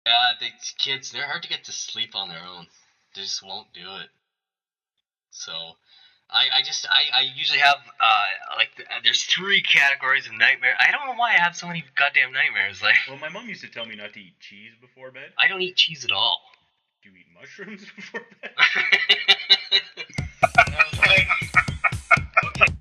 The kids, they're hard to get to sleep on their own. They just won't do it. So, I usually have, there's three categories of nightmare. I don't know why I have so many goddamn nightmares. Like, Well, my mom used to tell me not to eat cheese before bed. I don't eat cheese at all. Do you eat mushrooms before bed? And I was like, okay.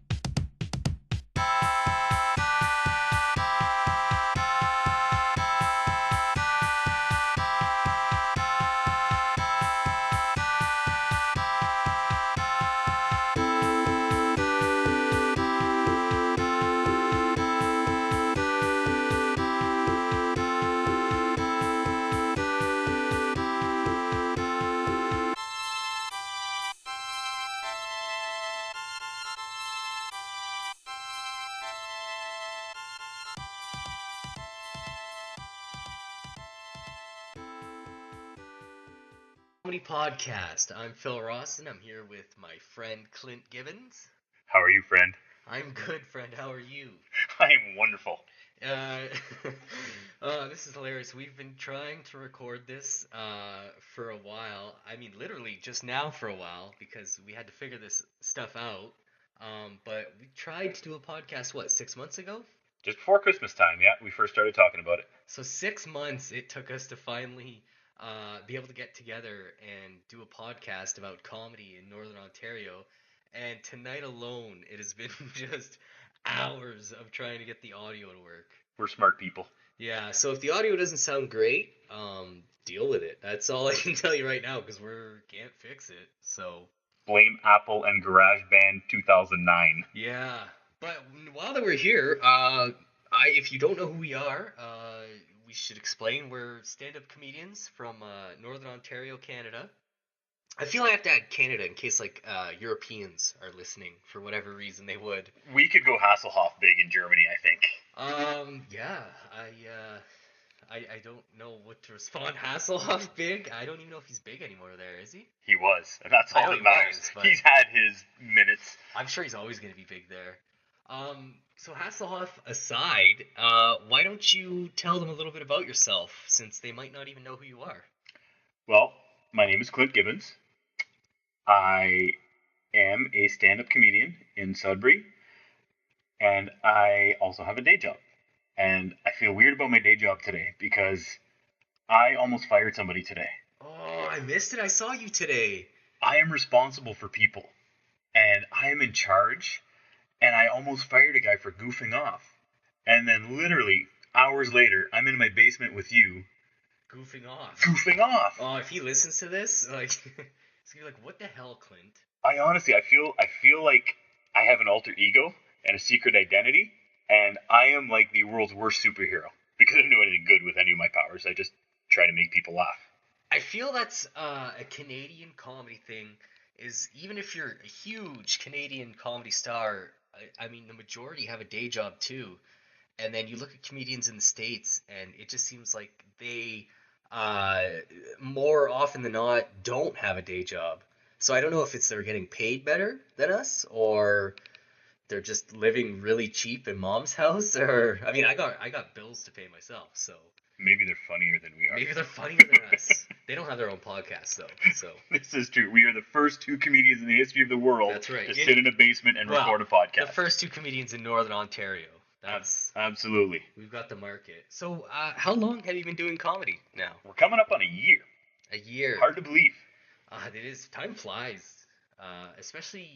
Comedy podcast. I'm Phil Ross, and I'm here with my friend Clint Gibbons. How are you, friend? I'm good, friend. How are you? I am wonderful. This is hilarious. We've been trying to record this for a while. I mean, literally just now for a while because we had to figure this stuff out. But we tried to do a podcast, what, 6 months ago? Just before Christmas time, yeah, we first started talking about it. So 6 months it took us to finally be able to get together and do a podcast about comedy in Northern Ontario. And tonight alone, it has been just hours of trying to get the audio to work. We're smart people. Yeah, so if the audio doesn't sound great, deal with it. That's all I can tell you right now because we can't fix it. So Blame Apple and GarageBand 2009. yeah, but while that we're here, if you don't know who we are, we should explain we're stand-up comedians from Northern Ontario, Canada. I feel I have to add Canada in case Europeans are listening for whatever reason they would. We could go Hasselhoff big in Germany, I think. Yeah, I don't know what to respond. Hasselhoff big? I don't even know if he's big anymore there, is he? He was, and that's all I know that he matters. was, but He's had his minutes. I'm sure he's always going to be big there. So Hasselhoff aside, why don't you tell them a little bit about yourself, since they might not even know who you are? Well, my name is Clint Gibbons. I am a stand-up comedian in Sudbury, and I also have a day job. And I feel weird about my day job today because I almost fired somebody today. Oh, I missed it. I saw you today. I am responsible for people, and I am in charge, and I almost fired a guy for goofing off. And then literally hours later, I'm in my basement with you. Goofing off. Goofing off. Oh, if he listens to this, like, he's gonna be like, "What the hell, Clint?" I honestly, I feel like I have an alter ego and a secret identity, and I am like the world's worst superhero because I don't do anything good with any of my powers. I just try to make people laugh. I feel that's a Canadian comedy thing. Is even if you're a huge Canadian comedy star, I mean, the majority have a day job too. And then you look at comedians in the States, and it just seems like they, uh, more often than not, don't have a day job. So I don't know if it's they're getting paid better than us, or they're just living really cheap in mom's house, or I mean, I got bills to pay myself, so Maybe they're funnier than we are. maybe they're funnier than us. They don't have their own podcast though, so This is true. We are the first two comedians in the history of the world that's right. to sit in a basement and record a The podcast. first two comedians in Northern Ontario. That's Absolutely. We've got the market. So, how long have you been doing comedy now? We're coming up on a year. A year. Hard to believe. It is. Time flies. Especially,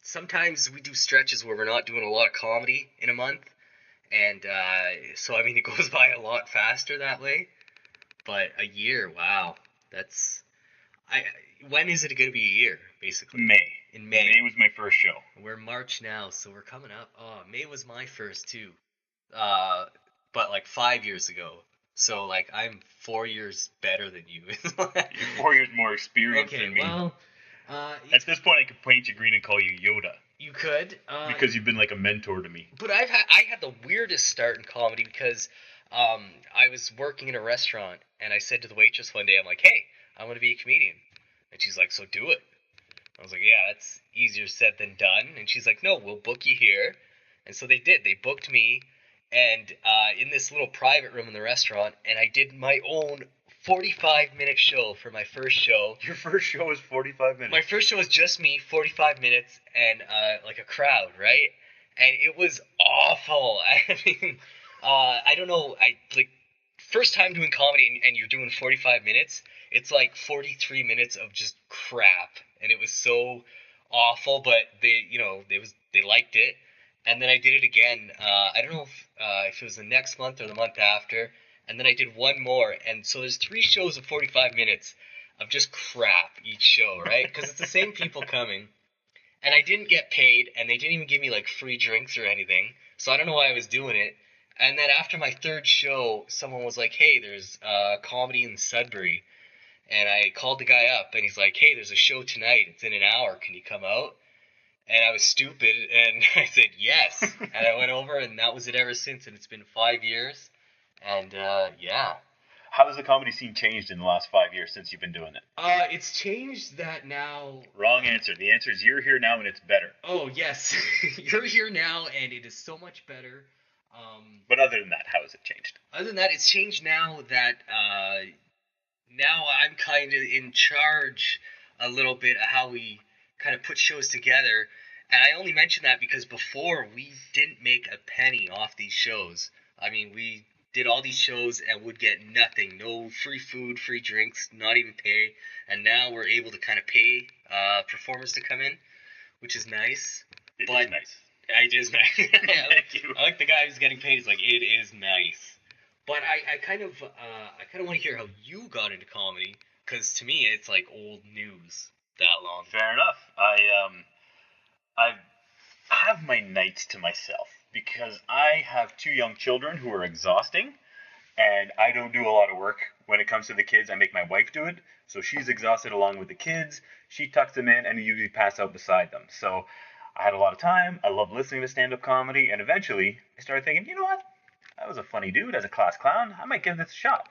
sometimes we do stretches where we're not doing a lot of comedy in a month. And, so, I mean, it goes by a lot faster that way. But a year, wow. When is it going to be a year, basically? May. In May. May was my first show. We're March now, so we're coming up. Oh, May was my first too. But like 5 years ago. So like I'm 4 years better than you. You're 4 years more experienced Okay, than me. well, At this point, I could paint you green and call you Yoda you could. because you've been like a mentor to me. But I had the weirdest start in comedy because I was working in a restaurant and I said to the waitress one day, I'm like, hey, I want to be a comedian. And she's like, so do it. I was like, yeah, that's easier said than done. And she's like, no, we'll book you here. And so they did. They booked me, and in this little private room in the restaurant, and I did my own 45-minute show for my first show. Your first show was 45 minutes. My first show was just me, 45 minutes, and like a crowd, right? And it was awful. I mean, I don't know. First time doing comedy, and you're doing 45 minutes. It's like 43 minutes of just crap, and it was so awful. But they liked it, and then I did it again. I don't know if it was the next month or the month after, and then I did one more, and so there's 3 shows of 45 minutes of just crap each show, right? Because it's the same people coming, and I didn't get paid, and they didn't even give me like free drinks or anything, so I don't know why I was doing it. And then after my third show, someone was like, "Hey, there's comedy in Sudbury," and I called the guy up, and he's like, "Hey, there's a show tonight. It's in an hour. Can you come out?" And I was stupid, and I said yes, and I went over, and that was it ever since, and it's been 5 years, and yeah. How has the comedy scene changed in the last 5 years since you've been doing it? It's changed that now. Wrong answer. The answer is you're here now and it's better. Oh yes, you're here now, and it is so much better. But other than that, how has it changed? Other than that, it's changed now that now I'm kind of in charge a little bit of how we kind of put shows together. And I only mention that because before we didn't make a penny off these shows. I mean, we did all these shows and would get nothing. No free food, free drinks, not even pay. And now we're able to kind of pay performers to come in, which is nice. It is nice. It is nice. Thank you. I like the guy who's getting paid. He's like, it is nice. But I kind of want to hear how you got into comedy, because to me it's like old news that long. Fair enough. I have my nights to myself because I have 2 young children who are exhausting, and I don't do a lot of work when it comes to the kids. I make my wife do it, so she's exhausted along with the kids. She tucks them in, and I usually pass out beside them. So I had a lot of time. I love listening to stand-up comedy, and eventually I started thinking, you know what? I was a funny dude as a class clown. I might give this a shot.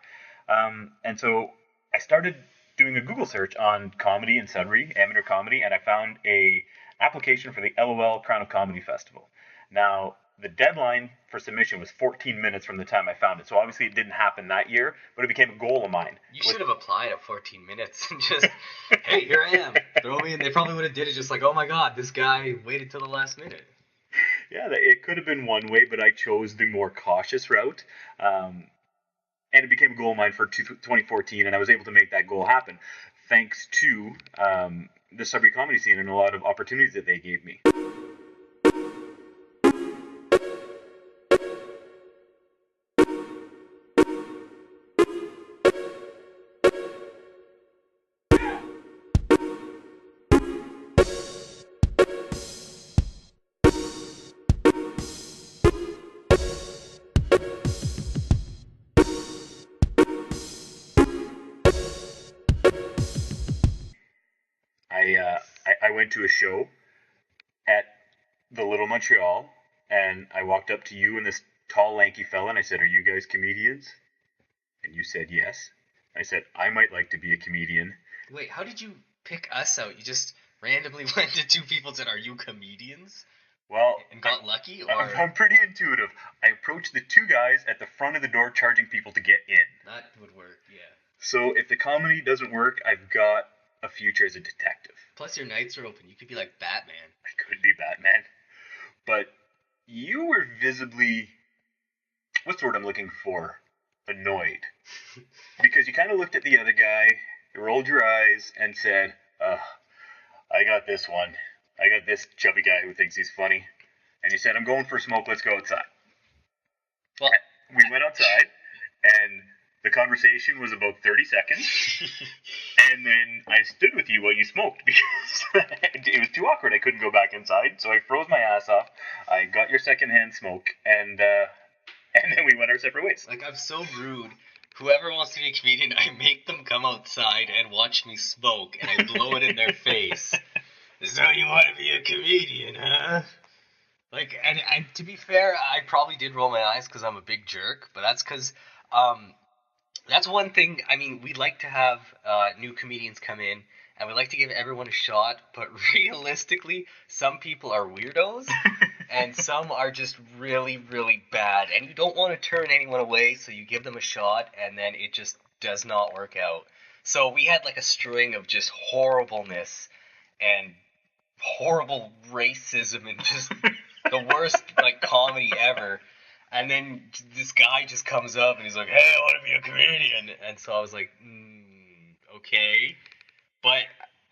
And so I started doing a Google search on comedy in Sudbury, amateur comedy, and I found a application for the LOL Crown of Comedy Festival. Now, the deadline for submission was 14 minutes from the time I found it, so obviously it didn't happen that year, but it became a goal of mine. You should have applied at 14 minutes and just, hey, here I am, throw me in. They probably would have did it just like, oh my god, this guy waited till the last minute. Yeah, it could have been one way, but I chose the more cautious route, and it became a goal of mine for 2014, and I was able to make that goal happen, thanks to the Sudbury comedy scene and a lot of opportunities that they gave me. I went to a show at the Little Montreal, and I walked up to you and this tall, lanky fella, and I said, "Are you guys comedians?" And you said yes. I said, "I might like to be a comedian." Wait, how did you pick us out? You just randomly went to 2 people and said, "Are you comedians?" Well, and got lucky, or I'm pretty intuitive. I approached the 2 guys at the front of the door charging people to get in. That would work, yeah. So if the comedy doesn't work, I've got a future as a detective. Plus your nights are open. You could be like Batman. I could be Batman. But you were visibly, what's the word I'm looking for? Annoyed. Because you kind of looked at the other guy, you rolled your eyes, and said, I got this one. I got this chubby guy who thinks he's funny. And you said, "I'm going for a smoke, let's go outside." Well, we went outside, and the conversation was about 30 seconds. And then I stood with you while you smoked because it was too awkward. I couldn't go back inside, so I froze my ass off. I got your secondhand smoke, and then we went our separate ways. Like, I'm so rude. Whoever wants to be a comedian, I make them come outside and watch me smoke, and I blow it in their face. So you want to be a comedian, huh? Like, and to be fair, I probably did roll my eyes because I'm a big jerk, but that's because, that's one thing. I mean, we like to have new comedians come in, and we like to give everyone a shot, but realistically, some people are weirdos, and some are just really, really bad. And you don't want to turn anyone away, so you give them a shot, and then it just does not work out. So we had like a string of just horribleness and horrible racism and just the worst like comedy ever. And then this guy just comes up and he's like, "Hey, I want to be a comedian." And so I was like, "Okay." But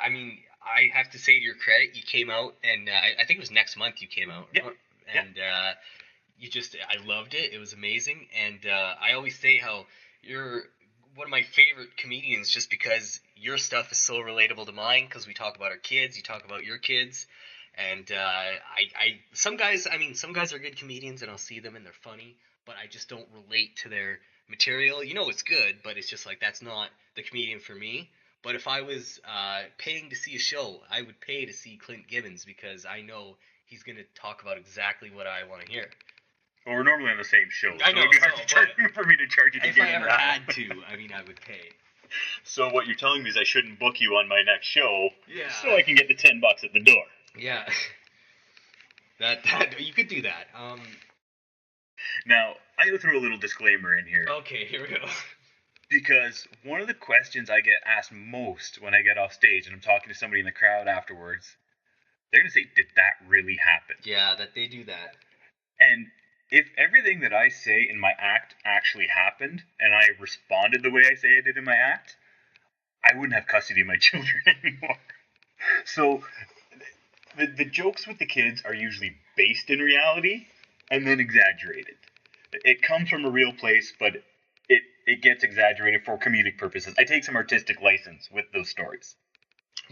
I mean, I have to say to your credit, you came out, and I think it was next month you came out. Yeah. And I loved it. It was amazing. And I always say how you're one of my favorite comedians just because your stuff is so relatable to mine because we talk about our kids, you talk about your kids. And some guys, some guys are good comedians and I'll see them and they're funny, but I just don't relate to their material. You know, it's good, but it's just like, that's not the comedian for me. But if I was paying to see a show, I would pay to see Clint Gibbons because I know he's going to talk about exactly what I want to hear. Well, we're normally on the same show, I know, so it'd be hard for me to charge you to if get I in ever that. had to, I would pay. So what you're telling me is I shouldn't book you on my next show, Yeah. so I can get the $10 at the door. Yeah. that you could do that. Now, I gotta throw a little disclaimer in here. Okay, here we go. Because one of the questions I get asked most when I get off stage and I'm talking to somebody in the crowd afterwards, they're going to say, did that really happen? Yeah, that they do that. And if everything that I say in my act actually happened, and I responded the way I say I did in my act, I wouldn't have custody of my children anymore. So the jokes with the kids are usually based in reality and then exaggerated. It comes from a real place, but it gets exaggerated for comedic purposes. I take some artistic license with those stories.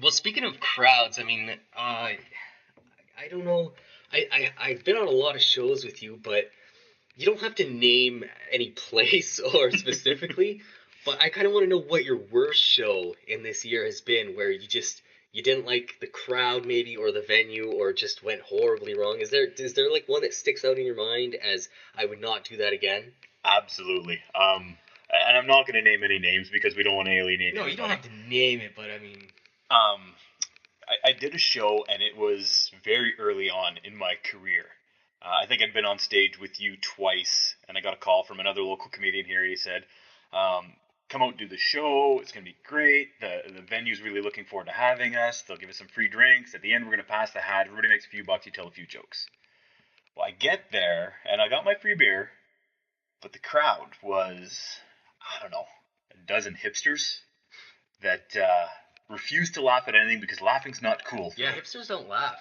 Well, speaking of crowds, I don't know. I've been on a lot of shows with you, but you don't have to name any place or specifically. But I kind of want to know what your worst show in this year has been, where you didn't like the crowd maybe, or the venue, or just went horribly wrong. Is there like one that sticks out in your mind as I would not do that again? Absolutely. And I'm not going to name any names because we don't want to alienate anybody. You don't have to name it, but I did a show, and it was very early on in my career. I think I'd been on stage with you twice, and I got a call from another local comedian here. He said, come out and do the show. It's going to be great. The venue's really looking forward to having us. They'll give us some free drinks. At the end, we're going to pass the hat. Everybody makes a few bucks. You tell a few jokes. Well, I get there, and I got my free beer, but the crowd was, I don't know, a dozen hipsters that refused to laugh at anything because laughing's not cool. Yeah, hipsters don't laugh.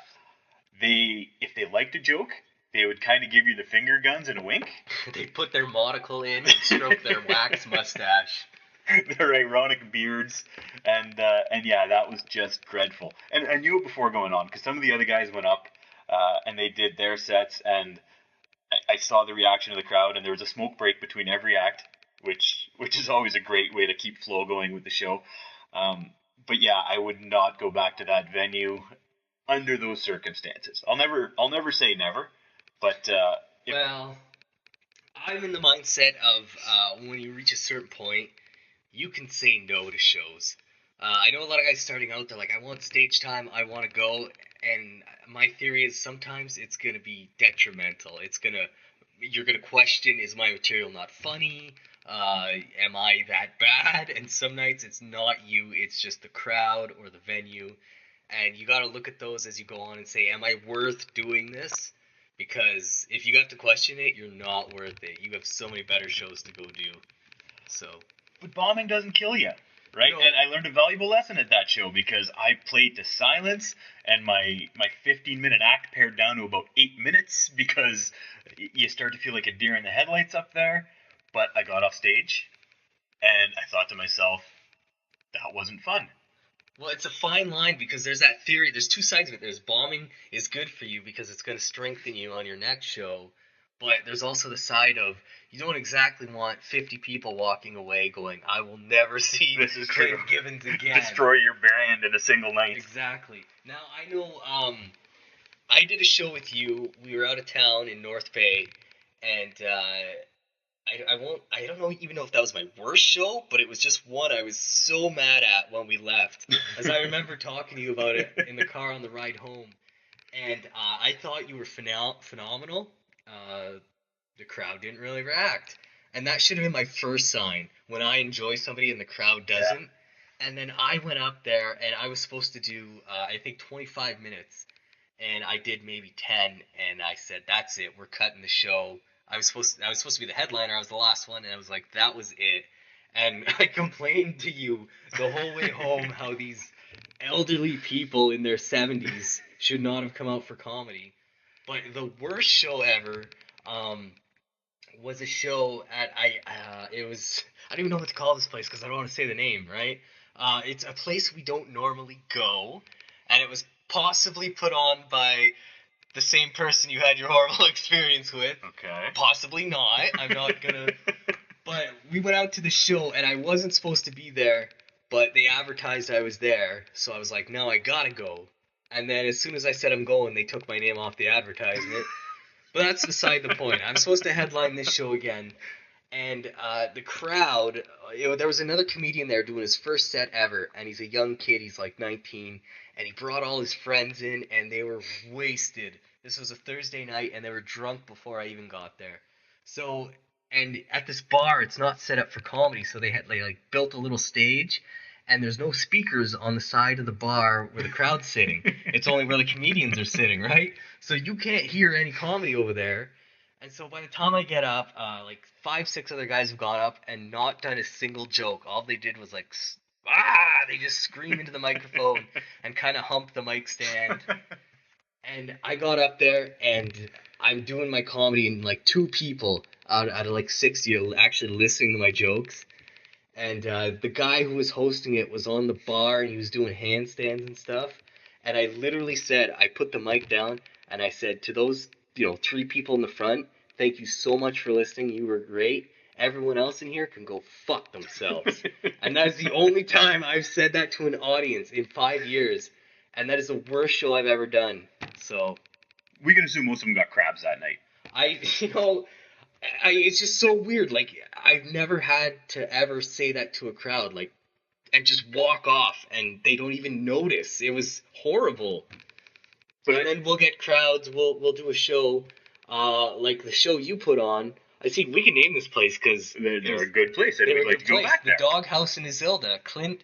If they liked a joke, they would kind of give you the finger guns and a wink. They put their monocle in and stroke their wax mustache. Their ironic beards, and yeah, that was just dreadful. And I knew it before going on because some of the other guys went up and they did their sets, and I saw the reaction of the crowd, and there was a smoke break between every act, which is always a great way to keep flow going with the show. But yeah, I would not go back to that venue under those circumstances. I'll never say never, but well, I'm in the mindset of when you reach a certain point, you can say no to shows. I know a lot of guys starting out, they're like, I want stage time, I want to go, and my theory is sometimes it's going to be detrimental. You're going to question, is my material not funny? Am I that bad? And some nights it's not you, it's just the crowd or the venue. And you got to look at those as you go on and say, am I worth doing this? Because if you have to question it, you're not worth it. You have so many better shows to go do. So. But bombing doesn't kill you, right? No. And I learned a valuable lesson at that show because I played to silence, and my 15-minute act pared down to about 8 minutes because you start to feel like a deer in the headlights up there. But I got off stage, and I thought to myself, that wasn't fun. Well, it's a fine line because there's that theory. There's two sides of it. There's bombing is good for you because it's going to strengthen you on your next show. But there's also the side of you don't exactly want 50 people walking away going, I will never see Clint Gibbons again. Destroy your brand in a single night. Exactly. Now, I know I did a show with you. We were out of town in North Bay, and I don't even know if that was my worst show, but it was just one I was so mad at when we left. As I remember talking to you about it in the car on the ride home. and I thought you were phenomenal. The crowd didn't really react. And that should have been my first sign when I enjoy somebody and the crowd doesn't. And then I went up there and I was supposed to do, I think, 25 minutes. And I did maybe 10. And I said, that's it. We're cutting the show. I was supposed to be the headliner. I was the last one. And I was like, that was it. And I complained to you the whole way home how these elderly people in their 70s should not have come out for comedy. But the worst show ever, um, was a show at it was, I don't even know what to call this place because I don't want to say the name, right? It's a place we don't normally go, and it was possibly put on by the same person you had your horrible experience with. Okay. Possibly not. I'm not gonna. But we went out to the show, and I wasn't supposed to be there, but they advertised I was there, so I was like, no, I gotta go. And then as soon as I said I'm going, they took my name off the advertisement. But that's beside the point. I'm supposed to headline this show again, and the crowd. There was another comedian there doing his first set ever, and he's a young kid. He's like 19, and he brought all his friends in, and they were wasted. This was a Thursday night, and they were drunk before I even got there. So, and at this bar, it's not set up for comedy, so they like built a little stage. And there's no speakers on the side of the bar where the crowd's sitting. It's only where the comedians are sitting, right? So you can't hear any comedy over there. And so by the time I get up, like 5, 6 other guys have gone up and not done a single joke. All they did was like, they just scream into the microphone and kind of hump the mic stand. And I got up there and I'm doing my comedy, and like 2 people out of like 60 are actually listening to my jokes. And the guy who was hosting it was on the bar and he was doing handstands and stuff. And I literally said, I put the mic down and I said to those, 3 people in the front, thank you so much for listening. You were great. Everyone else in here can go fuck themselves. And that is the only time I've said that to an audience in 5 years. And that is the worst show I've ever done. So We can assume most of them got crabs that night. it's just so weird. Like, I've never had to ever say that to a crowd, like, and just walk off, and they don't even notice. It was horrible. And then we'll get crowds. We'll do a show, like the show you put on. I see. We can name this place because They're a good place. they were I'd a like good to go place. back The there. Doghouse in Isilda. Clint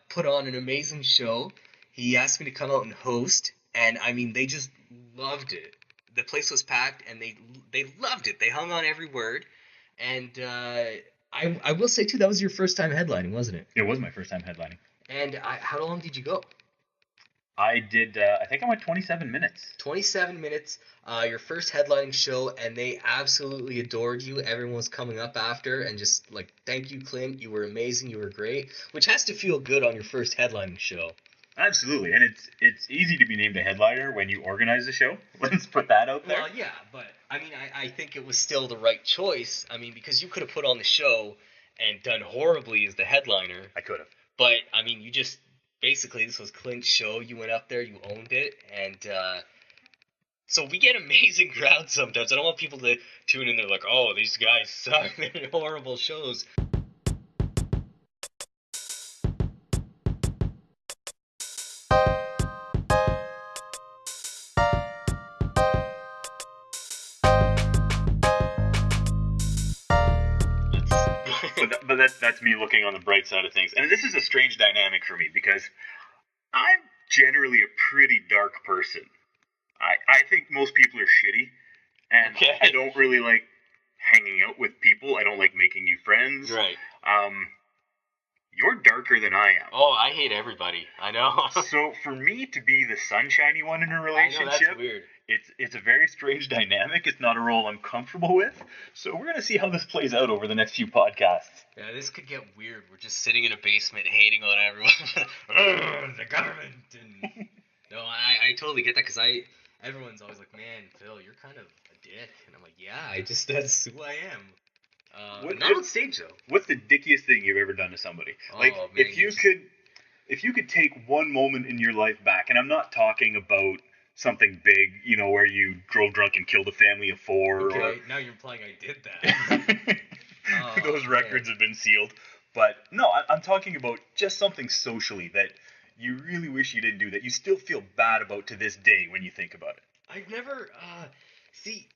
put on an amazing show. He asked me to come out and host, and I mean, they just loved it. The place was packed, and they loved it. They hung on every word, and I will say too, that was your first time headlining, wasn't it? It was my first time headlining. And how long did you go? I did. I think I went 27 minutes. 27 minutes, your first headlining show, and they absolutely adored you. Everyone was coming up after and just like, thank you, Clint. You were amazing. You were great. Which has to feel good on your first headlining show. Absolutely, and it's easy to be named a headliner when you organize the show. Let's put that out there. Well, yeah, but I mean, I think it was still the right choice. I mean, because you could have put on the show and done horribly as the headliner. I could have. But, I mean, you just, basically, this was Clint's show. You went up there, you owned it, and so we get amazing crowds sometimes. I don't want people to tune in. They're like, oh, these guys suck. They're horrible shows. But that's me looking on the bright side of things. And this is a strange dynamic for me because I'm generally a pretty dark person. I think most people are shitty, and Okay. I don't really like hanging out with people. I don't like making new friends. Right. You're darker than I am. Oh, I hate everybody. I know. So for me to be the sunshiny one in a I know, relationship, that's weird. it's a very strange dynamic. It's not a role I'm comfortable with. So we're gonna see how this plays out over the next few podcasts. Yeah, this could get weird. We're just sitting in a basement hating on everyone. The government. And no, I totally get that because everyone's always like, man, Phil, you're kind of a dick. And I'm like, yeah, that's who I am. Not on stage, though. What's the dickiest thing you've ever done to somebody? Like, Man, if you could take one moment in your life back, and I'm not talking about something big, where you drove drunk and killed a family of 4. Okay, now you're implying I did that. Those records have been sealed. But no, I'm talking about just something socially that you really wish you didn't do that. You still feel bad about to this day when you think about it. See,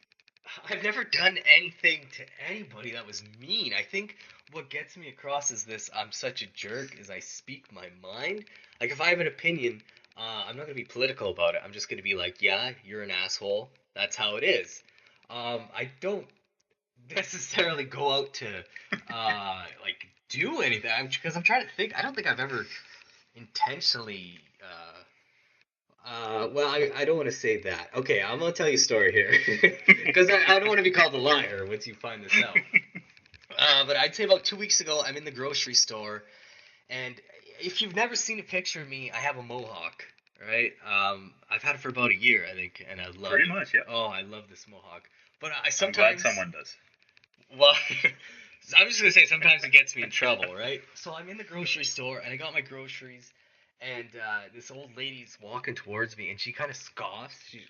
I've never done anything to anybody that was mean. I think what gets me across is this: I'm such a jerk, is I speak my mind. Like, if I have an opinion, I'm not gonna be political about it. I'm just gonna be like, yeah, you're an asshole. That's how it is. I don't necessarily go out to, like, do anything. Because I'm trying to think. I don't think I've ever intentionally, well, I don't want to say that. Okay, I'm gonna tell you a story here, because I don't want to be called a liar once you find this out. But I'd say about 2 weeks ago, I'm in the grocery store, and if you've never seen a picture of me, I have a mohawk, right? I've had it for about a year, I think, and I love Pretty it. much, yeah. Oh, I love this mohawk. But I I'm sometimes, glad someone does. well, I'm just gonna say sometimes it gets me in trouble, right? So I'm in the grocery store and I got my groceries, and this old lady's walking towards me, and she kind of scoffs. She's,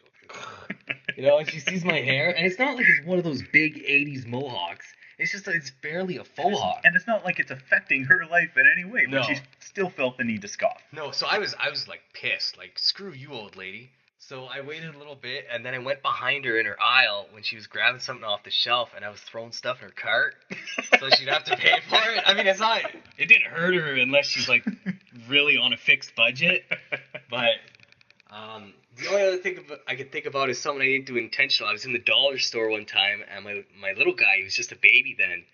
and she sees my hair, and it's not like it's one of those big '80s mohawks. It's just like it's barely a faux hawk. And it's not like it's affecting her life in any way, but No. she still felt the need to scoff. No, so I was like pissed, like screw you, old lady. So I waited a little bit, and then I went behind her in her aisle when she was grabbing something off the shelf, and I was throwing stuff in her cart, so she'd have to pay for it. I mean, it didn't hurt her unless she's like really on a fixed budget. But the only other thing I could think about is something I didn't do intentional. I was in the dollar store one time, and my little guy, he was just a baby then,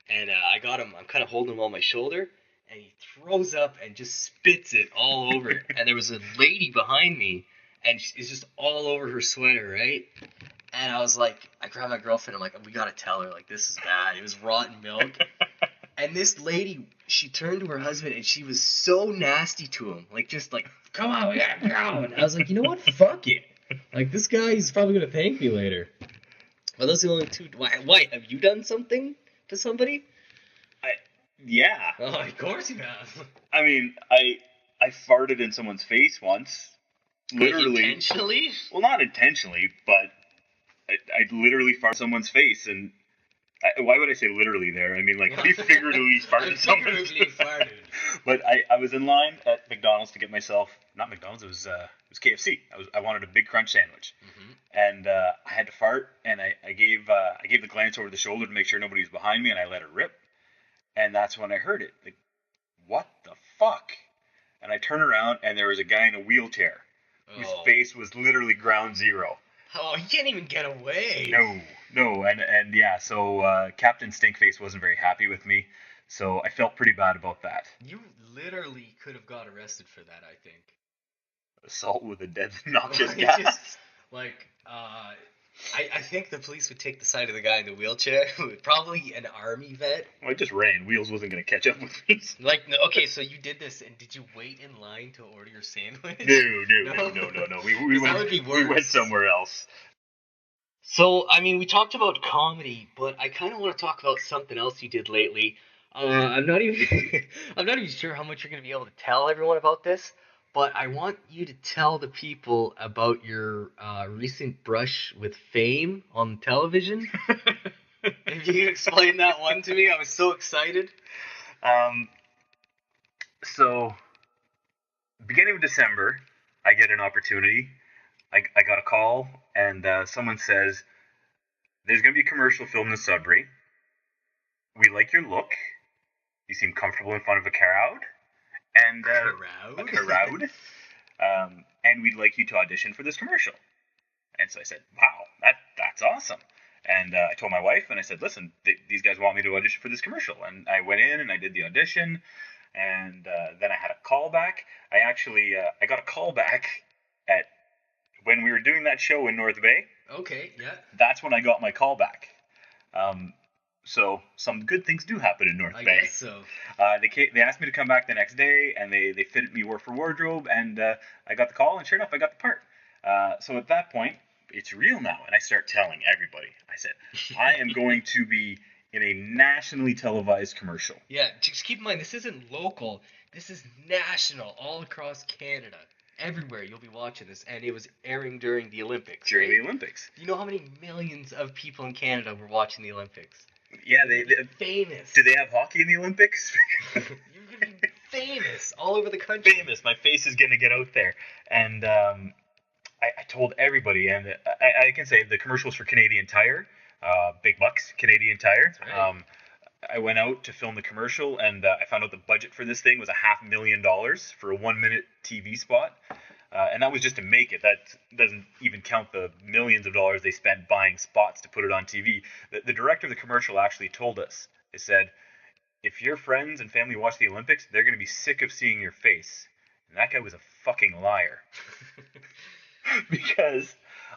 and I got him. I'm kind of holding him on my shoulder, and he throws up and just spits it all over. And there was a lady behind me, and it's just all over her sweater, right? And I was like, I grabbed my girlfriend. I'm like, we gotta tell her, like, this is bad. It was rotten milk. And this lady, she turned to her husband, and she was so nasty to him, like, just like, come on, we gotta go. And I was like, you know what? Fuck it. Like, this guy's probably gonna thank me later. Well, those are the only two. Why? Have you done something to somebody? Yeah. Oh, of course you have. I mean, I farted in someone's face once. Literally. Intentionally? Well, not intentionally, but I literally farted in someone's face, and why would I say literally there? I mean, like, I figuratively farted in someone's face. farted. But I was in line at McDonald's to get myself, not McDonald's, it was KFC. I wanted a big crunch sandwich. Mm-hmm. And I had to fart, and I gave the glance over the shoulder to make sure nobody was behind me, and I let it rip. And that's when I heard it. Like, what the fuck? And I turned around, and there was a guy in a wheelchair whose face was literally ground zero. Oh, you can't even get away. No, and yeah, so Captain Stinkface wasn't very happy with me, so I felt pretty bad about that. You literally could have got arrested for that, I think. Assault with a dead noxious gas? I think the police would take the side of the guy in the wheelchair, probably an army vet. Well, I just ran. Wheels wasn't going to catch up with me. Like, okay, so you did this, and did you wait in line to order your sandwich? No. We went somewhere else. So, I mean, we talked about comedy, but I kind of want to talk about something else you did lately. I'm not even sure how much you're going to be able to tell everyone about this, but I want you to tell the people about your recent brush with fame on television. If you could explain that one to me, I was so excited. So, beginning of December, I get an opportunity. I got a call, and someone says, there's going to be a commercial filmed in Sudbury. We like your look. You seem comfortable in front of a crowd. And a crowd. And we'd like you to audition for this commercial. And so I said, wow, that's awesome. And I told my wife, and I said, listen, these guys want me to audition for this commercial. And I went in, and I did the audition. And then I had a call back. I got a call back at when we were doing that show in North Bay. Okay, yeah. That's when I got my call back. So some good things do happen in North Bay. I guess so. They asked me to come back the next day, and they fitted me word for wardrobe, and I got the call, and sure enough, I got the part. So at that point, it's real now, and I start telling everybody. I said, I am going to be in a nationally televised commercial. Yeah, just keep in mind, this isn't local. This is national, all across Canada. Everywhere you'll be watching this, and it was airing during the Olympics. During the Olympics. Do you know how many millions of people in Canada were watching the Olympics? Yeah, they famous. Do they have hockey in the Olympics? You're gonna be famous. famous all over the country. Famous. My face is going to get out there. And I told everybody, and I can say the commercials for Canadian Tire, big bucks, Canadian Tire. That's right. I went out to film the commercial, and I found out the budget for this thing was $500,000 for a 1-minute TV spot. And that was just to make it. That doesn't even count the millions of dollars they spent buying spots to put it on TV. The director of the commercial actually told us, he said, if your friends and family watch the Olympics, they're going to be sick of seeing your face. And that guy was a fucking liar. Because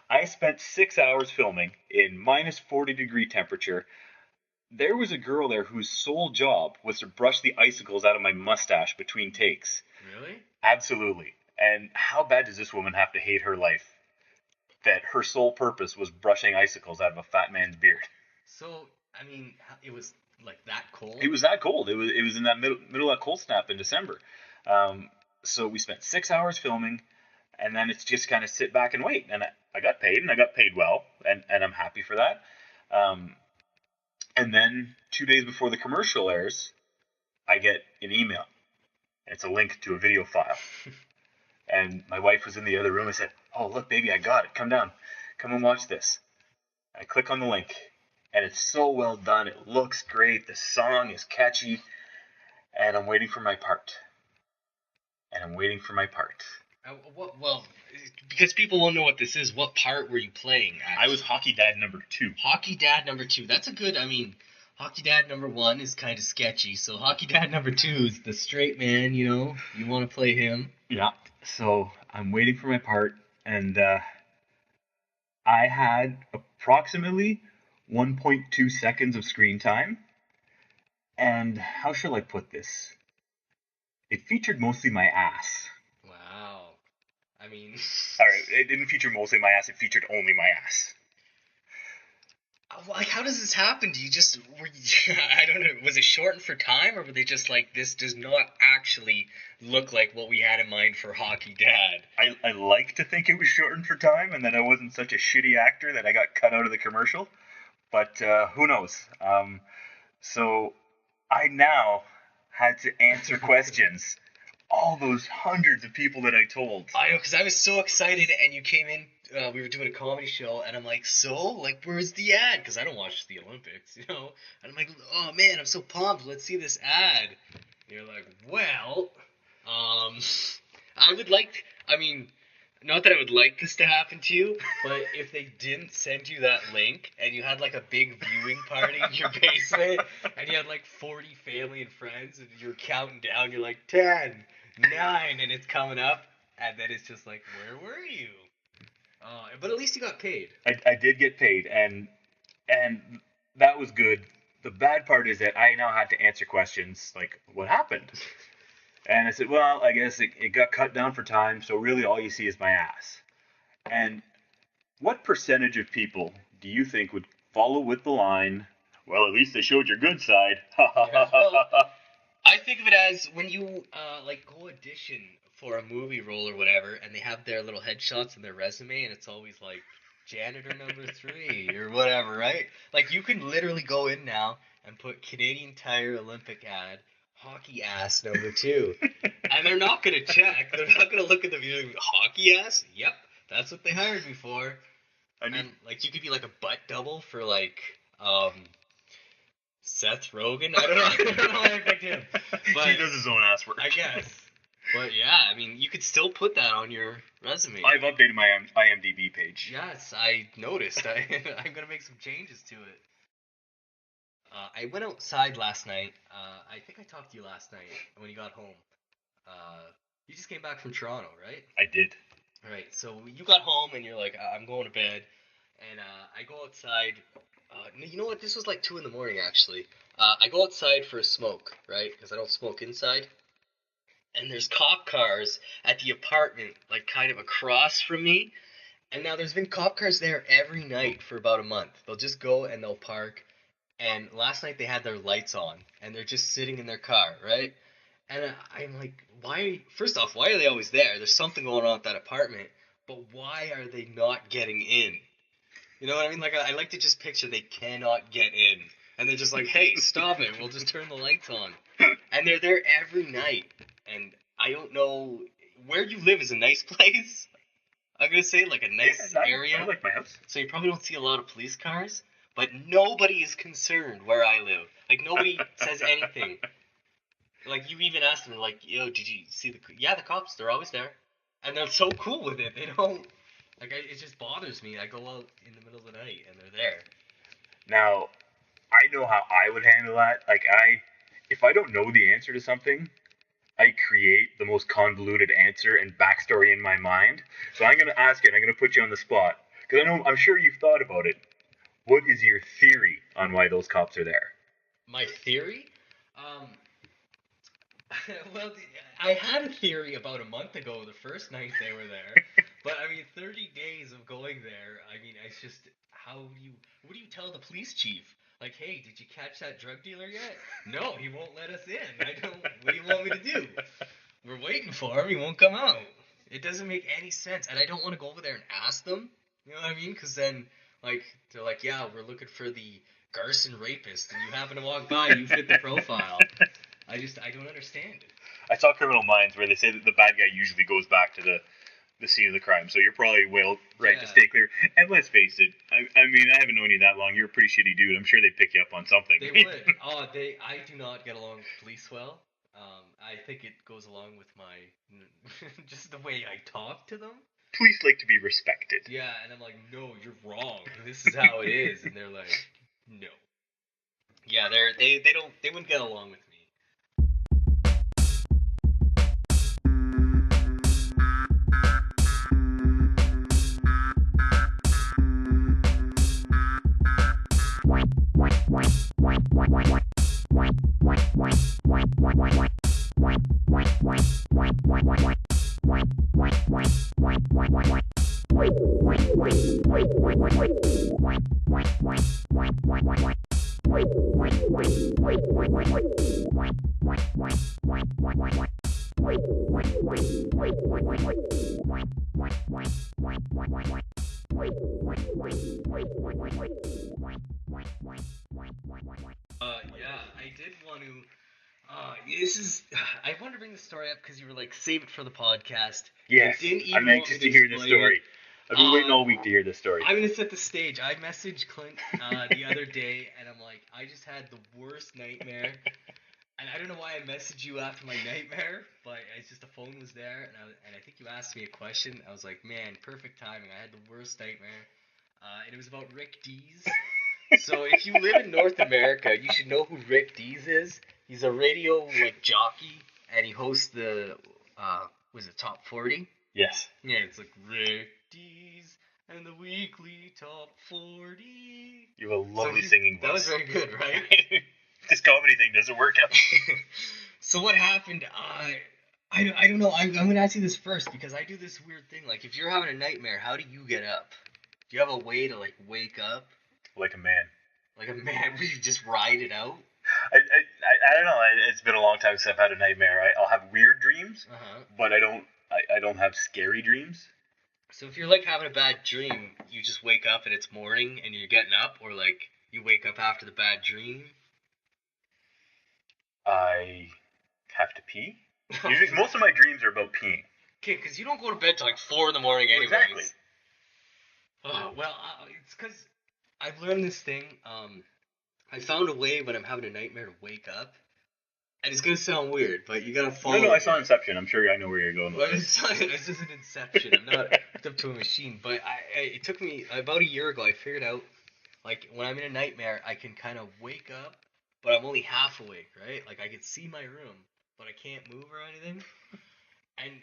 I spent 6 hours filming in minus 40-degree temperature. There was a girl there whose sole job was to brush the icicles out of my mustache between takes. Really? Absolutely. And how bad does this woman have to hate her life that her sole purpose was brushing icicles out of a fat man's beard? So, I mean, it was like that cold? It was that cold. It was in that middle of that cold snap in December. So we spent 6 hours filming, and then it's just kind of sit back and wait. And I got paid, and I got paid well, and I'm happy for that. And then 2 days before the commercial airs, I get an email. It's a link to a video file. And my wife was in the other room. I said, oh, look, baby, I got it. Come down. Come and watch this. I click on the link, and it's so well done. It looks great. The song is catchy. And I'm waiting for my part. Well, because people won't know what this is, what part were you playing, actually? I was Hockey Dad number 2. Hockey Dad number 2. That's a good, I mean, Hockey Dad number 1 is kind of sketchy, so Hockey Dad number 2 is the straight man, you know? You want to play him. Yeah. So I'm waiting for my part, and I had approximately 1.2 seconds of screen time. And how shall I put this? It featured mostly my ass. Wow. I mean... Alright, it didn't feature mostly my ass, it featured only my ass. Like, how does this happen? I don't know, was it shortened for time, or were they just like, this does not actually look like what we had in mind for Hockey Dad? I like to think it was shortened for time, and that I wasn't such a shitty actor that I got cut out of the commercial, but who knows? So I now had to answer questions. All those hundreds of people that I told. I know, because I was so excited, and you came in, we were doing a comedy show, and I'm like, so? Like, where's the ad? Because I don't watch the Olympics, you know? And I'm like, oh, man, I'm so pumped. Let's see this ad. And you're like, well, I would like, I mean, not that I would like this to happen to you, but if they didn't send you that link, and you had, like, a big viewing party in your basement, and you had, like, 40 family and friends, and you're counting down, you're like, 10, 9, and it's coming up, and then it's just like, where were you? But at least you got paid. I did get paid, and that was good. The bad part is that I now had to answer questions like, what happened? And I said, well, I guess it got cut down for time, so really all you see is my ass. And what percentage of people do you think would follow with the line, well, at least they showed your good side? I think of it as when you like go audition for a movie role or whatever, and they have their little headshots and their resume, and it's always like janitor number 3 or whatever, right? Like you can literally go in now and put Canadian Tire Olympic ad, hockey ass number 2, and they're not gonna check. They're not gonna look at the video. Hockey ass? Yep, that's what they hired me for. And like you could be like a butt double for like Seth Rogen? I don't know how I picked him. But he does his own ass work. I guess. But yeah, I mean, you could still put that on your resume. I've updated my IMDb page. Yes, I noticed. I'm going to make some changes to it. I went outside last night. I think I talked to you last night when you got home. You just came back from Toronto, right? I did. Right, so you got home and you're like, I'm going to bed. And I go outside. You know what? This was like 2 in the morning, actually. I go outside for a smoke, right? Because I don't smoke inside. And there's cop cars at the apartment, like kind of across from me. And now there's been cop cars there every night for about a month. They'll just go and they'll park. And last night they had their lights on. And they're just sitting in their car, right? And I'm like, first off, why are they always there? There's something going on at that apartment. But why are they not getting in? You know what I mean? Like, I like to just picture they cannot get in. And they're just like, hey, stop it. We'll just turn the lights on. And they're there every night. And I don't know where you live is a nice place. I'm gonna say like a nice area. I like my house. So you probably don't see a lot of police cars, but nobody is concerned where I live. Like nobody says anything. Like you even ask them, like, "Yo, did you see the?" Yeah, the cops. They're always there, and they're so cool with it. They don't like. It just bothers me. I go out in the middle of the night, and they're there. Now, I know how I would handle that. Like, if I don't know the answer to something, I create the most convoluted answer and backstory in my mind. So I'm gonna ask it. I'm gonna put you on the spot because I'm sure you've thought about it. What is your theory on why those cops are there? My theory? Well, I had a theory about a month ago, the first night they were there. But I mean, 30 days of going there. I mean, it's just what do you tell the police chief? Like, hey, did you catch that drug dealer yet? No, he won't let us in. I don't. What do you want me to do? We're waiting for him. He won't come out. It doesn't make any sense, and I don't want to go over there and ask them. You know what I mean? Because then, like, they're like, yeah, we're looking for the Garson rapist, and you happen to walk by, you fit the profile. I don't understand it. I saw Criminal Minds where they say that the bad guy usually goes back to the scene of the crime, so you're probably right to stay clear. And let's face it, I mean, I haven't known you that long. You're a pretty shitty dude. I'm sure they'd pick you up on something. They would. I do not get along with police well. I think it goes along with my just the way I talk to them. Police like to be respected. Yeah, and I'm like, no, you're wrong. This is how it is, and they're like, no. Yeah, they wouldn't get along with me. Yeah, I did want to. I wanted to bring the story up because you were like, save it for the podcast. Yes, I'm anxious to hear this story. I've been waiting all week to hear this story. I'm gonna set the stage. I messaged Clint the other day, and I'm like, I just had the worst nightmare. And I don't know why I messaged you after my nightmare, but it's just the phone was there, and I think you asked me a question. I was like, man, perfect timing. I had the worst nightmare, and it was about Rick Dees. So if you live in North America, you should know who Rick Dees is. He's a radio jockey, and he hosts the was it Top 40? Yes. Yeah, it's like Rick Dees and the weekly Top 40. You have a lovely singing voice. That was very good, right? This comedy thing doesn't work out. So what happened? I don't know. I'm gonna ask you this first because I do this weird thing. Like, if you're having a nightmare, how do you get up? Do you have a way to wake up? Like a man. Like a man, where you just ride it out? I don't know. It's been a long time since I've had a nightmare. I'll have weird dreams, but I don't have scary dreams. So if you're having a bad dream, you just wake up and it's morning and you're getting up, or you wake up after the bad dream? I have to pee. Usually, most of my dreams are about peeing. Okay, because you don't go to bed till 4 in the morning anyways. Exactly. Oh, well, it's because I've learned this thing. I found a way when I'm having a nightmare to wake up. And it's going to sound weird, but you got to follow. No, I saw Inception. I'm sure I know where you're going with this. It's just an Inception. I'm not hooked up to a machine. But it took me about a year ago. I figured out, when I'm in a nightmare, I can kind of wake up, but I'm only half awake, right? I can see my room, but I can't move or anything. And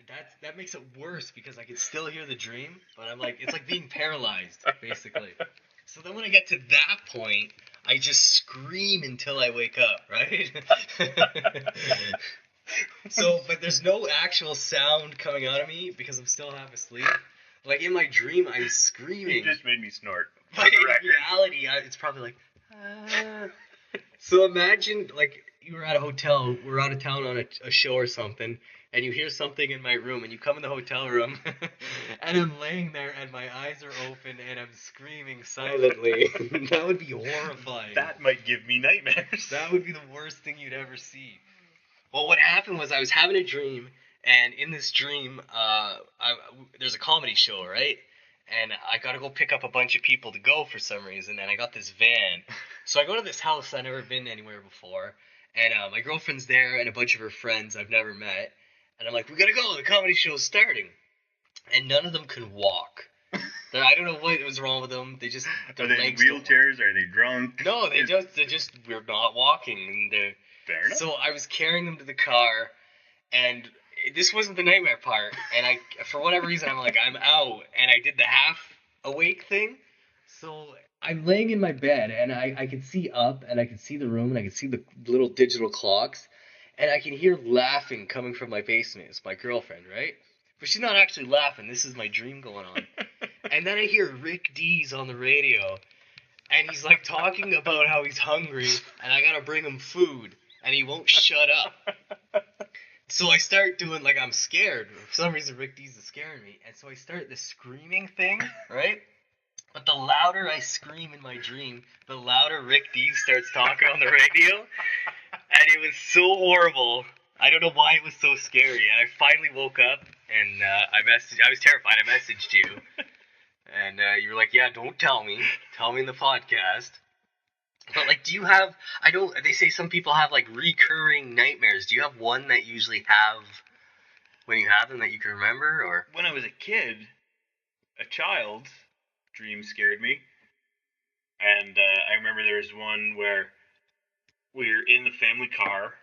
that makes it worse because I can still hear the dream, but I'm it's like being paralyzed, basically. So then when I get to that point, I just scream until I wake up, right? But there's no actual sound coming out of me because I'm still half asleep. In my dream, I'm screaming. You just made me snort. But in reality, it's probably So imagine, you were at a hotel, we're out of town on a show or something, and you hear something in my room, and you come in the hotel room, and I'm laying there, and my eyes are open, and I'm screaming silently. That would be horrifying. That might give me nightmares. That would be the worst thing you'd ever see. Well, what happened was I was having a dream, And in this dream, there's a comedy show, right? And I gotta go pick up a bunch of people to go for some reason, and I got this van. So I go to this house I've never been anywhere before, and my girlfriend's there and a bunch of her friends I've never met. And I'm like, we gotta go, the comedy show's starting. And none of them can walk. I don't know what was wrong with them. They just Are they in wheelchairs? Are they drunk? No, they just we're not walking, and they're. Fair enough. So I was carrying them to the car, and this wasn't the nightmare part. And for whatever reason, I'm like, I'm out, and I did the half awake thing. So I'm laying in my bed, and I can see up, and I can see the room, and I can see the little digital clocks, and I can hear laughing coming from my basement. It's my girlfriend, right? But she's not actually laughing. This is my dream going on. And then I hear Rick Dees on the radio, and he's like talking about how he's hungry, and I gotta bring him food, and he won't shut up. So I start doing like I'm scared. For some reason, Rick Dees is scaring me, and so I start the screaming thing, right? But the louder I scream in my dream, the louder Rick Dees starts talking on the radio, and it was so horrible. I don't know why it was so scary. And I finally woke up, and I was terrified. I messaged you. And you were like, yeah, don't tell me. Tell me in the podcast. But, like, do you have... They say some people have, like, recurring nightmares. Do you have one that you usually have when you have them that you can remember, or... When I was a kid, a child, dream scared me. And I remember there was one where we were in the family car,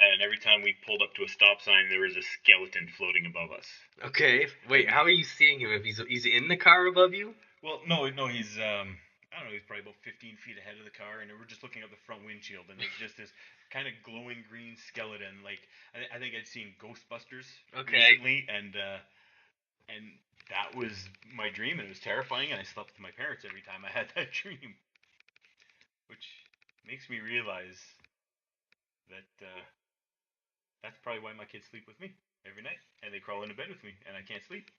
and every time we pulled up to a stop sign, there was a skeleton floating above us. Okay. Wait, how are you seeing him? If he's in the car above you? Well, no, he's, I don't know, he's probably about 15 feet ahead of the car, and we're just looking out the front windshield, and there's just this kind of glowing green skeleton. Like, I think I'd seen Ghostbusters recently, and that was my dream, and it was terrifying, and I slept with my parents every time I had that dream. Which makes me realize that, that's probably why my kids sleep with me every night, and they crawl into bed with me, and I can't sleep.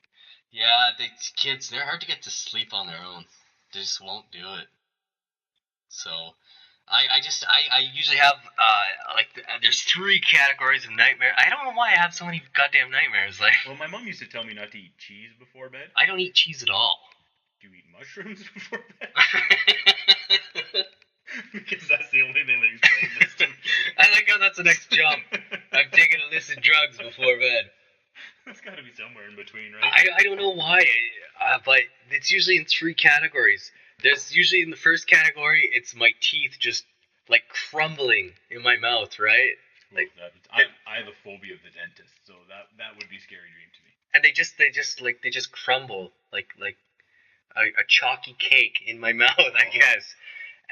Yeah, kids, they're hard to get to sleep on their own. They just won't do it. So, I usually have, there's 3 categories of nightmare. I don't know why I have so many goddamn nightmares. Like, well, my mom used to tell me not to eat cheese before bed. I don't eat cheese at all. Do you eat mushrooms before bed? Because that's the only thing that explains this to me. I like how that's the next jump. I've taken illicit drugs before bed. There's got to be somewhere in between, right? I don't know why, but it's usually in 3 categories. There's usually in the first category, it's my teeth just like crumbling in my mouth, right? Like I have a phobia of the dentist, so that would be a scary dream to me. And they just crumble like a chalky cake in my mouth, I guess.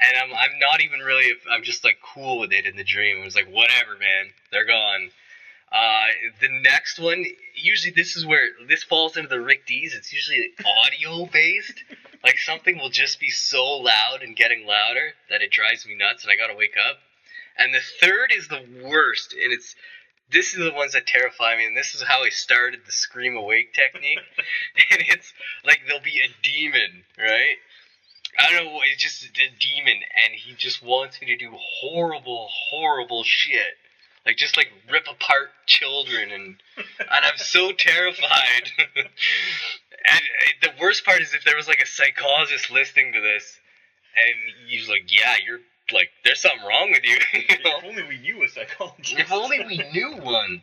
And I'm not even really, I'm just like cool with it in the dream. It was like, whatever, man, they're gone. The next one, usually this falls into the Rick Dees. It's usually audio based. Like something will just be so loud and getting louder that it drives me nuts and I gotta wake up. And the third is the worst, and this is the ones that terrify me, and this is how I started the scream awake technique. And it's like there'll be a demon, right? I don't know, it's just a demon, and he just wants me to do horrible, horrible shit. Like, just, like, rip apart children, and I'm so terrified. And the worst part is if there was, like, a psychologist listening to this, and he's like, yeah, you're, like, there's something wrong with you. You know? If only we knew a psychologist. If only we knew one.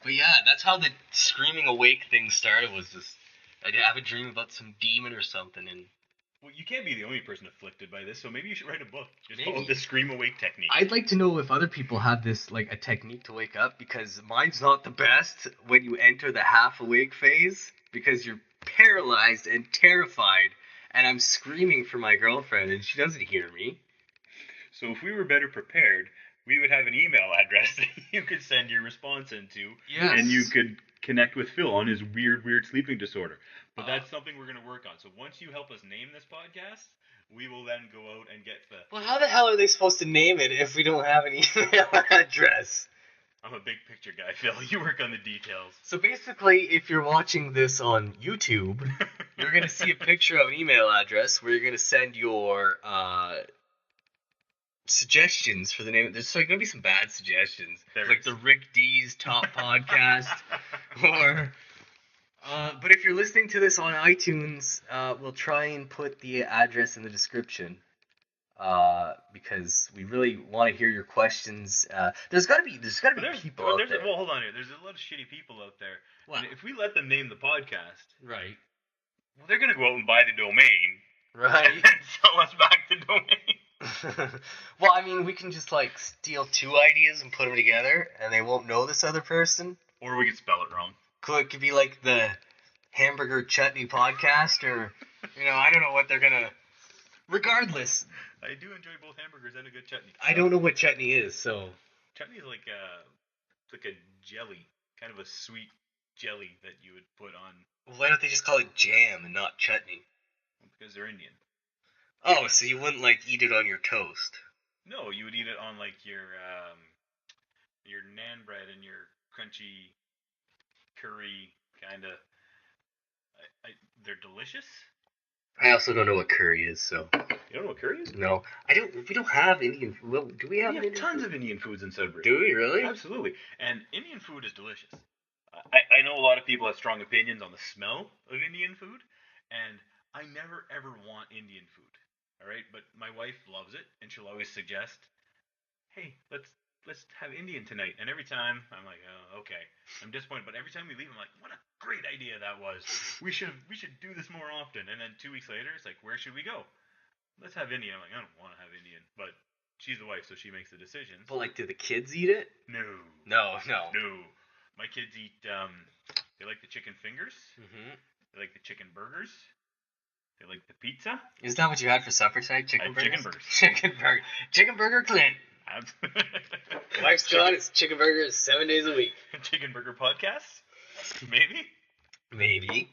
But yeah, that's how the screaming awake thing started, was this, I have a dream about some demon or something, and... Well, you can't be the only person afflicted by this, so maybe you should write a book. Just called The Scream Awake Technique. I'd like to know if other people have this, like, a technique to wake up, because mine's not the best when you enter the half-awake phase, because you're paralyzed and terrified, and I'm screaming for my girlfriend, and she doesn't hear me. So if we were better prepared, we would have an email address that you could send your response into, yes. And you could connect with Phil on his weird sleeping disorder. But that's something we're going to work on. So once you help us name this podcast, we will then go out and get the... Well, how the hell are they supposed to name it if we don't have an email address? I'm a big picture guy, Phil. You work on the details. So basically, if you're watching this on YouTube, you're going to see a picture of an email address where you're going to send your suggestions for the name. There's going to be some bad suggestions. Like the Rick Dees Top Podcast. Or, but if you're listening to this on iTunes, we'll try and put the address in the description. Because we really want to hear your questions. There's gotta be people out there. Well, hold on here. There's a lot of shitty people out there. Wow. And if we let them name the podcast, Right. well, they're gonna go out and buy the domain, Right. and then sell us back the domain. Well, I mean, we can just like steal two ideas and put them together, and they won't know this other person. Or we could spell it wrong. It could be like the hamburger chutney podcast, or I don't know what they're gonna. Regardless, I do enjoy both hamburgers and a good chutney. I don't know what chutney is, so. Chutney is like a jelly, kind of a sweet jelly that you would put on. Why don't they just call it jam and not chutney? Because they're Indian. Oh, so you wouldn't like eat it on your toast? No, you would eat it on like your naan bread and your crunchy curry kind of. They're delicious. I also don't know what curry is, so. You don't know what curry is? No, I don't. We don't have Indian food. Well, do we have? We have tons of Indian foods in Sudbury. Do we really? Absolutely, and Indian food is delicious. I know a lot of people have strong opinions on the smell of Indian food, and I never ever want Indian food. All right, but my wife loves it, and she'll always suggest, "Hey, let's have Indian tonight." And every time I'm like, "Oh, okay." I'm disappointed, but every time we leave, I'm like, "What a great idea that was! We should do this more often." And then 2 weeks later, it's like, "Where should we go? Let's have Indian." I'm like, "I don't want to have Indian," but she's the wife, so she makes the decisions. But like, do the kids eat it? No. No. My kids eat. They like the chicken fingers. Mm-hmm. They like the chicken burgers. They like the pizza. Isn't that what you had for supper tonight? Chicken burgers. Chicken burgers. Chicken burger Clint. Wife's gone. It's chicken burgers 7 days a week. Chicken burger podcast. Maybe.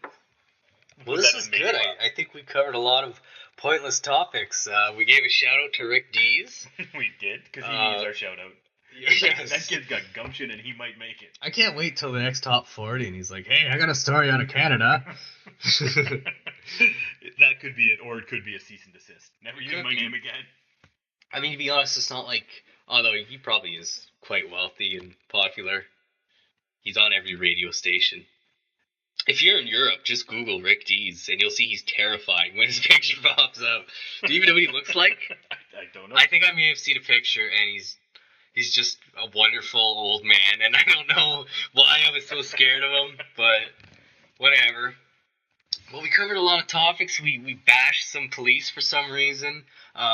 Well, this was good. I think we covered a lot of pointless topics. We gave a shout out to Rick Dees. We did, because he needs our shout out. Yes. That kid's got gumption and he might make it. I can't wait till the next top 40 and he's like, "Hey, I got a story out of Canada." That could be it, or it could be a cease and desist. Never use my name again. I mean, to be honest, it's not like, although he probably is quite wealthy and popular, he's on every radio station. If you're in Europe, just Google Rick Dees and you'll see he's terrifying when his picture pops up. Do you even know what he looks like? I don't know. I think I may have seen a picture and he's just a wonderful old man, and I don't know why I was so scared of him, but whatever. Well, we covered a lot of topics. We bashed some police for some reason.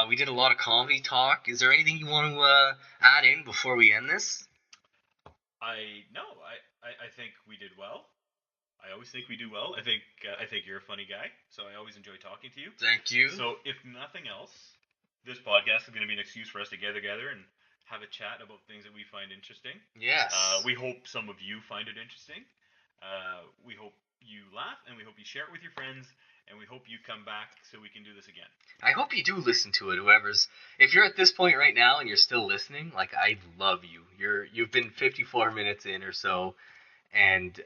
We did a lot of comedy talk. Is there anything you want to add in before we end this? I think we did well. I always think we do well. I think you're a funny guy, so I always enjoy talking to you. Thank you. So if nothing else, this podcast is going to be an excuse for us to get together and have a chat about things that we find interesting. Yes. We hope some of you find it interesting. We hope you laugh, and we hope you share it with your friends, and we hope you come back so we can do this again. I hope you do listen to it, if you're at this point right now and you're still listening, like, I love you. You've been 54 minutes in or so, and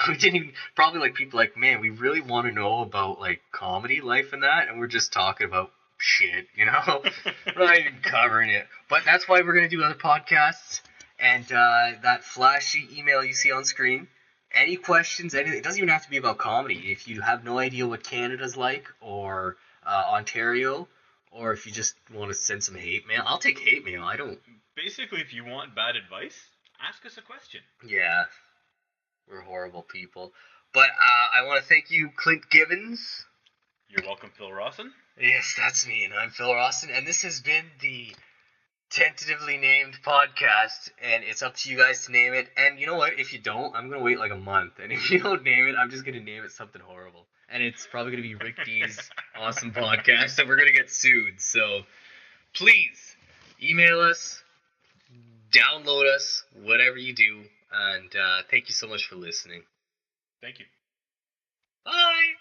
we didn't even, probably like people like, man, we really want to know about like comedy life and that, and we're just talking about shit, We're not even covering it. But that's why we're going to do other podcasts, and that flashy email you see on screen. Any questions, anything, it doesn't even have to be about comedy. If you have no idea what Canada's like, or Ontario, or if you just want to send some hate mail, I'll take hate mail. I don't... Basically, if you want bad advice, ask us a question. Yeah. We're horrible people. But I want to thank you, Clint Gibbons. You're welcome, Phil Rawson. Yes, that's me, and I'm Phil Rawson, and this has been the tentatively named podcast, and it's up to you guys to name it. And you know what? If you don't, I'm going to wait like a month, and if you don't name it, I'm just going to name it something horrible. And it's probably going to be Rick D's awesome podcast, and we're going to get sued. So please email us, download us, whatever you do, and thank you so much for listening. Thank you. Bye!